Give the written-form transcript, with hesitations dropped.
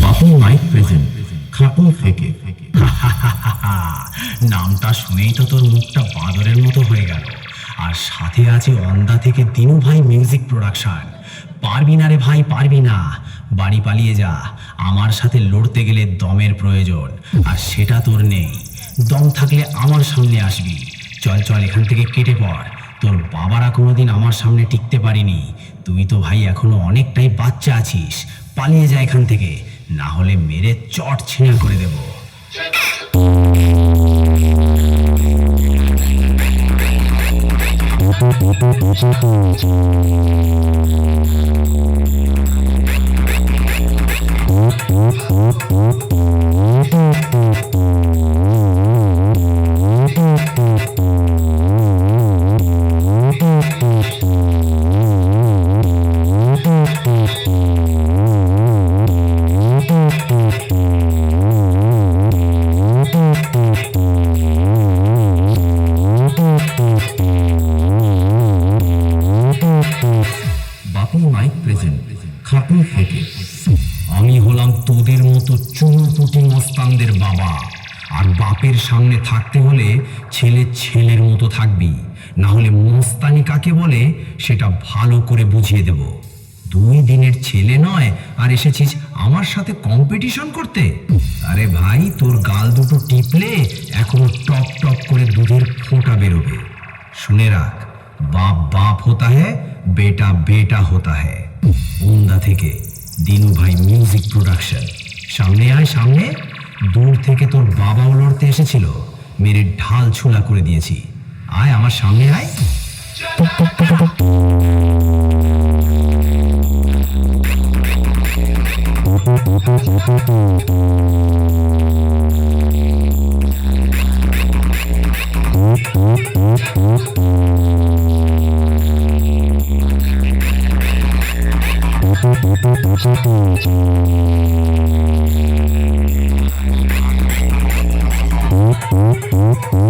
বাপু mic present Khatun থেকে। নামটা শুনেই তো তোর মুখটা বাদরের মতো হয়ে গেল। আর সাথে আছে অন্দা থেকে দিনু ভাই মিউজিক প্রোডাকশন। পারবি না রে ভাই, পারবি না। বাড়ি পালিয়ে যা, আমার সাথে লড়তে গেলে দমের প্রয়োজন, আর সেটা তোর নেই। দম থাকলে আমার সামনে আসবি। চল চল, এখান থেকে কেটে পড়। তোর বাবারা কোনোদিন আমার সামনে টিকতে পারিনি। তুই তো ভাই এখনো অনেকটাই বাচ্চা আছিস। পালিয়ে যা এখান থেকে, না হলে মেরে চট ছিঁড়ে করে দেবো। বাপু মাইক প্রেজেন্ট খাটুন থেকে। আমি হলাম তোদের মতো চুনোপুটি মস্তানদের বাবা। আর বাপের সামনে থাকতে হলে ছেলে ছেলের মতো থাকবি, না হলে মস্তানি কাকে বলে সেটা ভালো করে বুঝিয়ে দেব। 2 দিনের ছেলে নয় আর এসেছিস আমার সাথে কম্পিটিশন করতে? আরে ভাই, তোর গাল দুটো টিপলে এখনো টপ টপ করে দুধের ফোঁটা বেরোবে। শুনে রাখ, বাপ বাপ होता है, বেটা বেটা होता है। ওন্দা থেকে দিনু ভাই মিউজিক প্রোডাকশন। সামনে আয় সামনে। দূর থেকে তোর বাবাও লড়তে এসেছিল, মেরে ঢাল ছোলা করে দিয়েছি। আয় আমার সামনে আয়।